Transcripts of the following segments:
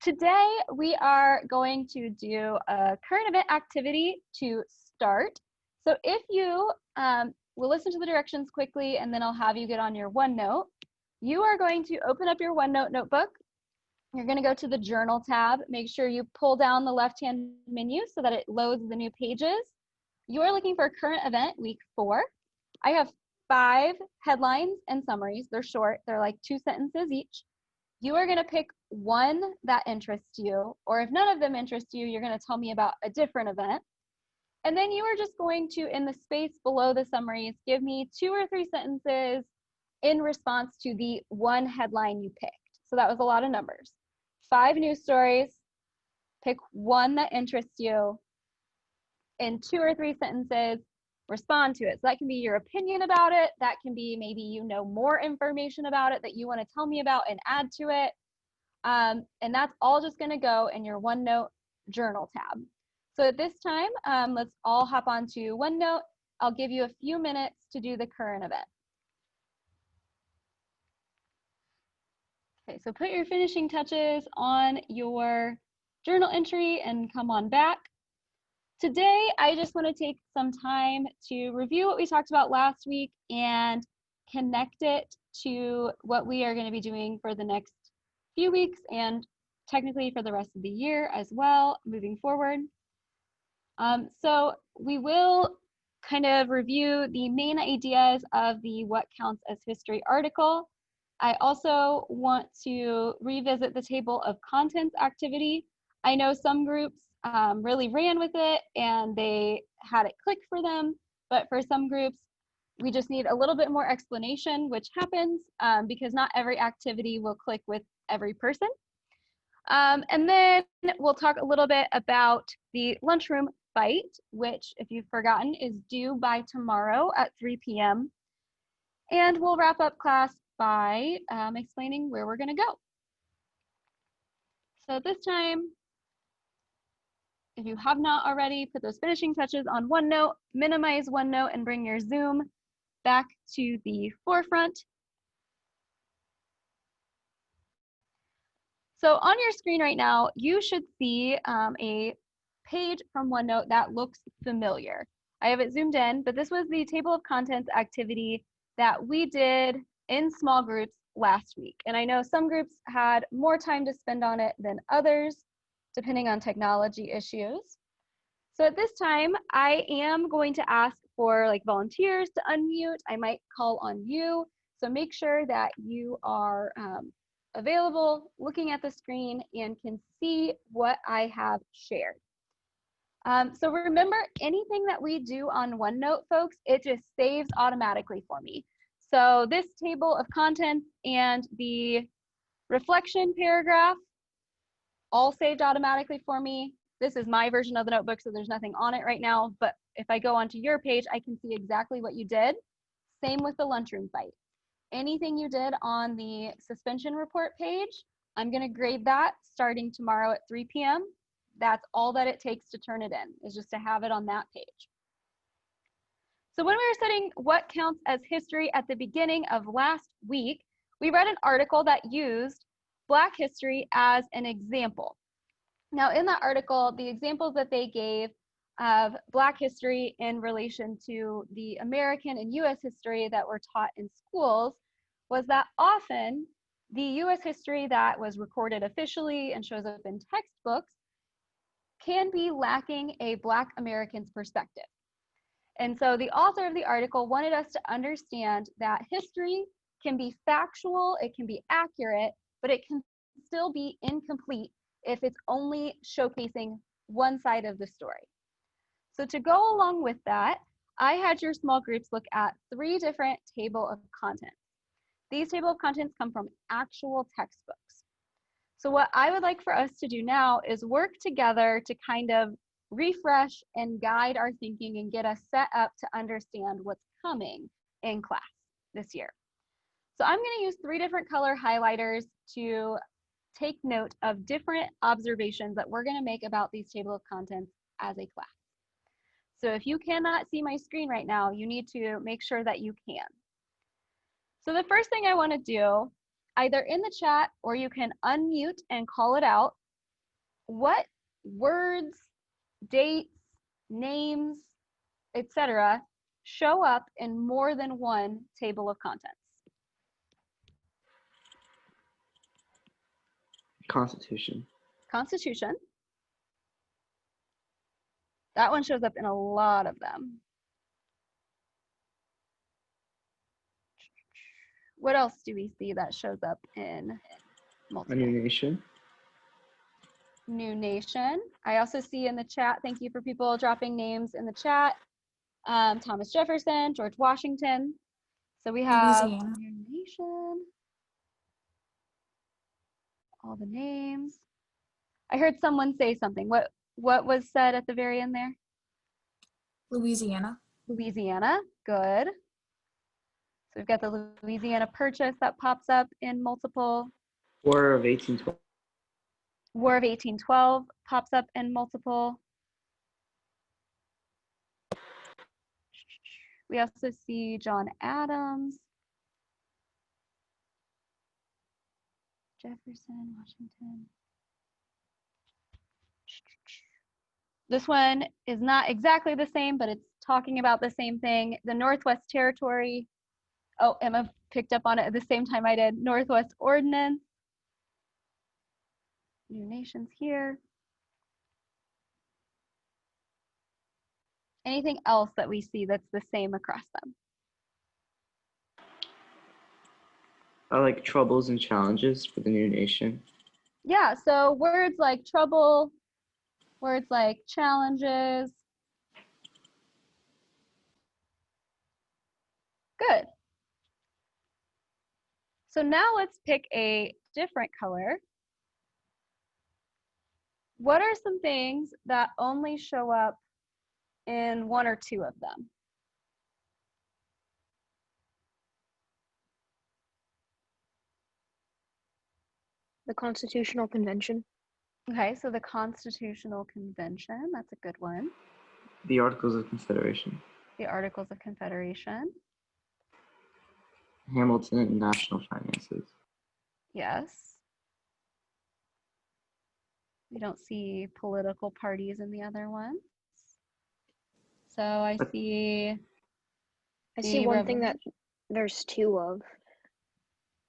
Today we are going to do a current event activity to start. So if you will listen to the directions quickly and then I'll have you get on your OneNote. You are going to open up your OneNote notebook. You're going to go to the Journal tab. Make sure you pull down the left-hand menu so that it loads the new pages. You are looking for current event week 4. I have 5 headlines and summaries. They're short. They're like 2 sentences each. You are going to pick one that interests you, or if none of them interest you, you're going to tell me about a different event. And then you are just going to, in the space below the summaries, give me 2 or 3 sentences in response to the one headline you picked. So that was a lot of numbers. 5 news stories, pick one that interests you, in 2 or 3 sentences, respond to it. So that can be your opinion about it. That can be maybe you know more information about it that you want to tell me about and add to it. And that's all just going to go in your OneNote Journal tab. So at this time, let's all hop onto OneNote. I'll give you a few minutes to do the current event. Okay, so put your finishing touches on your journal entry and come on back. Today, I just want to take some time to review what we talked about last week and connect it to what we are going to be doing for the next few weeks and technically for the rest of the year as well, moving forward. So we will kind of review the main ideas of the What Counts as History article. I also want to revisit the table of contents activity. I know some groups really ran with it and they had it click for them, but for some groups, we just need a little bit more explanation, which happens because not every activity will click with every person. And then we'll talk a little bit about the lunchroom fight, which, if you've forgotten, is due by tomorrow at 3 p.m. And we'll wrap up class by explaining where we're going to go. So this time, if you have not already, put those finishing touches on OneNote, minimize OneNote, and bring your Zoom back to the forefront. So on your screen right now, you should see a page from OneNote that looks familiar. I have it zoomed in, but this was the table of contents activity that we did in small groups last week. And I know some groups had more time to spend on it than others, depending on technology issues. So at this time, I am going to ask for volunteers to unmute. I might call on you. So make sure that you are available, looking at the screen, and can see what I have shared. So remember, anything that we do on OneNote, folks, it just saves automatically for me. So this table of contents and the reflection paragraph all saved automatically for me. This is my version of the notebook, so there's nothing on it right now, but if I go onto your page, I can see exactly what you did. Same with the lunchroom fight. Anything you did on the suspension report page, I'm going to grade that starting tomorrow at 3 p.m. That's all that it takes to turn it in, is just to have it on that page. So when we were studying what counts as history at the beginning of last week, we read an article that used Black history as an example. Now in that article, the examples that they gave of Black history in relation to the American and US history that were taught in schools was that often the US history that was recorded officially and shows up in textbooks can be lacking a Black American's perspective. And so the author of the article wanted us to understand that history can be factual, it can be accurate, but it can still be incomplete if it's only showcasing one side of the story. So to go along with that, I had your small groups look at 3 different table of contents. These table of contents come from actual textbooks. So what I would like for us to do now is work together to kind of refresh and guide our thinking and get us set up to understand what's coming in class this year. So I'm going to use 3 different color highlighters to take note of different observations that we're going to make about these table of contents as a class. So if you cannot see my screen right now, you need to make sure that you can. So the first thing I want to do, either in the chat or you can unmute and call it out, what words, dates, names, etc. show up in more than one table of contents? Constitution. Constitution. That one shows up in a lot of them. What else do we see that shows up in multiple? A new nation. New nation. I also see in the chat, thank you for people dropping names in the chat. Thomas Jefferson, George Washington. So we have Louisiana. new nation. All the names. I heard someone say something. What was said at the very end there? Louisiana. Louisiana. Good. So we've got the Louisiana Purchase that pops up in multiple. War of 1812. War of 1812 pops up in multiple. We also see John Adams, Jefferson, Washington. This one is not exactly the same, but it's talking about the same thing. The Northwest Territory. Oh, Emma picked up on it at the same time I did. Northwest Ordinance. New nations here. Anything else that we see that's the same across them? I like troubles and challenges for the new nation. Yeah, so words like trouble, words like challenges. Good. So now let's pick a different color. What are some things that only show up in one or two of them? The Constitutional Convention. Okay, so the Constitutional Convention, that's a good one. The Articles of Confederation. The Articles of Confederation. Hamilton and national finances. Yes. We don't see political parties in the other ones. So I see one thing that there's two of.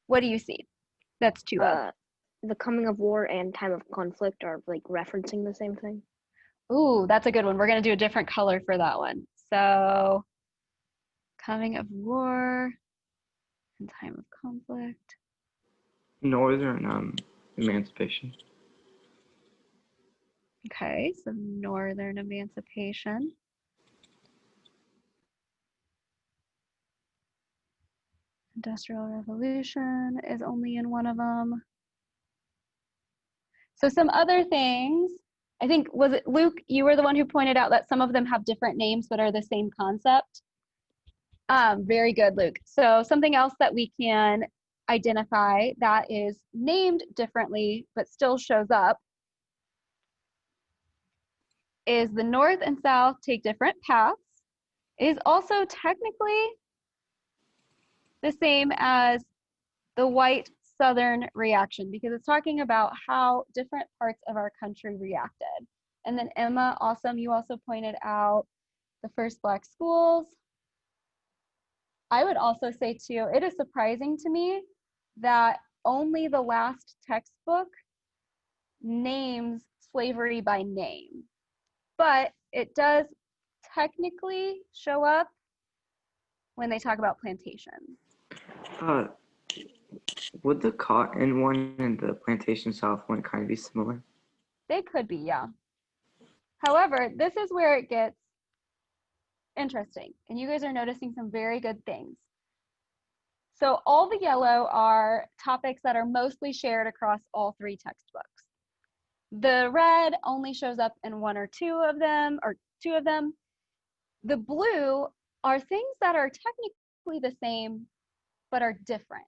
What do you see? That's two of. The coming of war and time of conflict are like referencing the same thing. Ooh, that's a good one. We're going to do a different color for that one. So coming of war and time of conflict. Northern emancipation. Okay, so Northern emancipation. Industrial Revolution is only in one of them. So some other things, I think, was it Luke, you were the one who pointed out that some of them have different names but are the same concept. Very good, Luke. So something else that we can identify that is named differently but still shows up is the North and South take different paths. It is also technically the same as the white Southern reaction because it's talking about how different parts of our country reacted. And then Emma, awesome, you also pointed out the first Black schools. I would also say too, it is surprising to me that only the last textbook names slavery by name, but it does technically show up when they talk about plantations. Would the cotton one and the plantation south one kind of be similar? They could be, yeah. However, this is where it gets interesting, and you guys are noticing some very good things. So all the yellow are topics that are mostly shared across all three textbooks. The red only shows up in one or two of them, or two of them. The blue are things that are technically the same, but are different.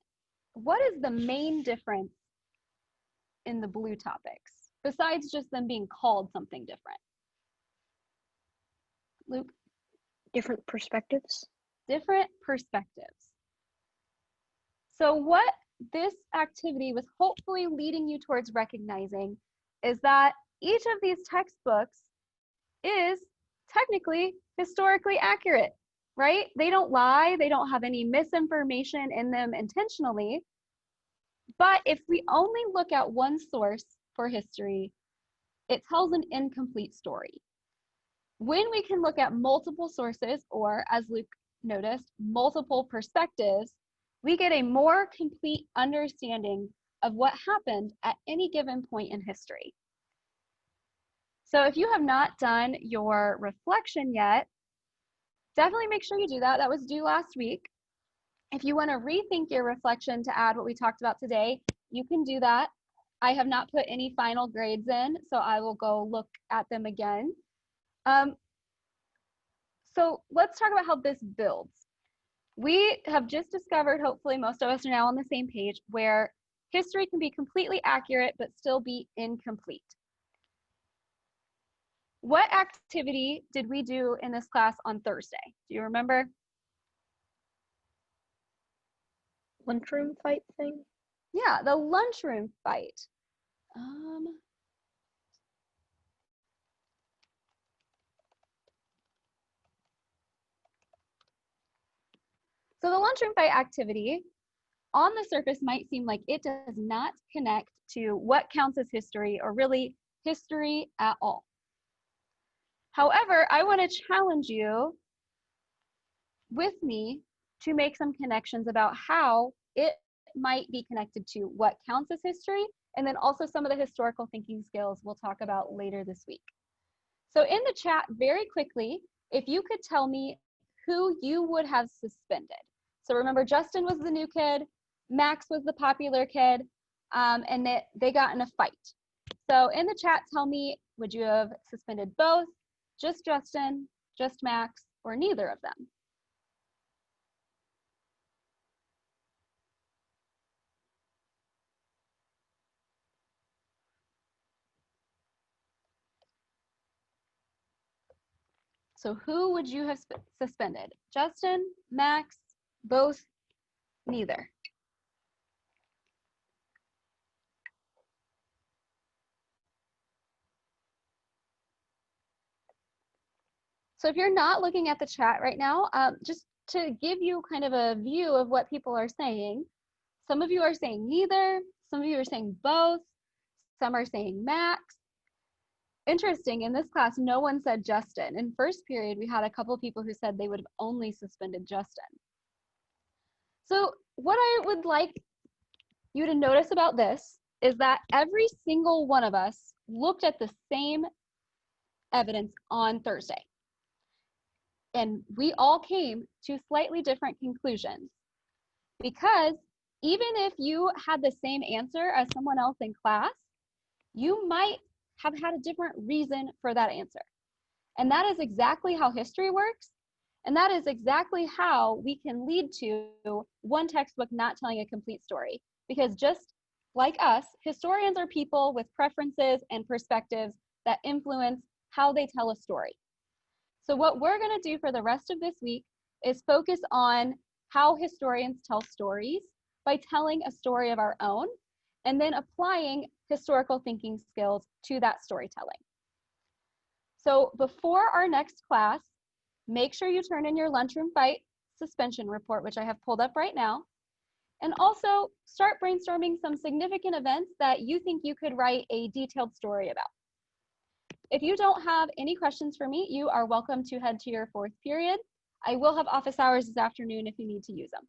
What is the main difference in the blue topics, besides just them being called something different? Luke? Different perspectives. Different perspectives. So what this activity was hopefully leading you towards recognizing is that each of these textbooks is technically historically accurate, right? They don't lie, they don't have any misinformation in them intentionally. But if we only look at one source for history, it tells an incomplete story. When we can look at multiple sources, or as Luke noticed, multiple perspectives, we get a more complete understanding of what happened at any given point in history. So if you have not done your reflection yet, definitely make sure you do that. That was due last week. If you want to rethink your reflection to add what we talked about today, you can do that. I have not put any final grades in, so I will go look at them again. So let's talk about how this builds. We have just discovered, hopefully most of us are now on the same page, where history can be completely accurate but still be incomplete. What activity did we do in this class on Thursday? Do you remember? Lunchroom fight thing? Yeah, the lunchroom fight. So the lunchroom fight activity on the surface might seem like it does not connect to what counts as history or really history at all. However, I want to challenge you with me to make some connections about how it might be connected to what counts as history, and then also some of the historical thinking skills we'll talk about later this week. So in the chat, very quickly, if you could tell me who you would have suspended. So remember, Justin was the new kid, Max was the popular kid, and they got in a fight. So in the chat, tell me, would you have suspended both, just Justin, just Max, or neither of them? So who would you have suspended? Justin, Max, both, neither? So if you're not looking at the chat right now, just to give you kind of a view of what people are saying, some of you are saying neither, some of you are saying both, some are saying Max. Interesting, in this class, no one said Justin. In first period, we had a couple of people who said they would have only suspended Justin. So what I would like you to notice about this is that every single one of us looked at the same evidence on Thursday. And we all came to slightly different conclusions, because even if you had the same answer as someone else in class, you might have had a different reason for that answer. And that is exactly how history works. And that is exactly how we can lead to one textbook not telling a complete story. Because just like us, historians are people with preferences and perspectives that influence how they tell a story. So what we're going to do for the rest of this week is focus on how historians tell stories by telling a story of our own and then applying historical thinking skills to that storytelling. So before our next class, make sure you turn in your lunchroom fight suspension report, which I have pulled up right now, and also start brainstorming some significant events that you think you could write a detailed story about. If you don't have any questions for me, you are welcome to head to your fourth period. I will have office hours this afternoon if you need to use them.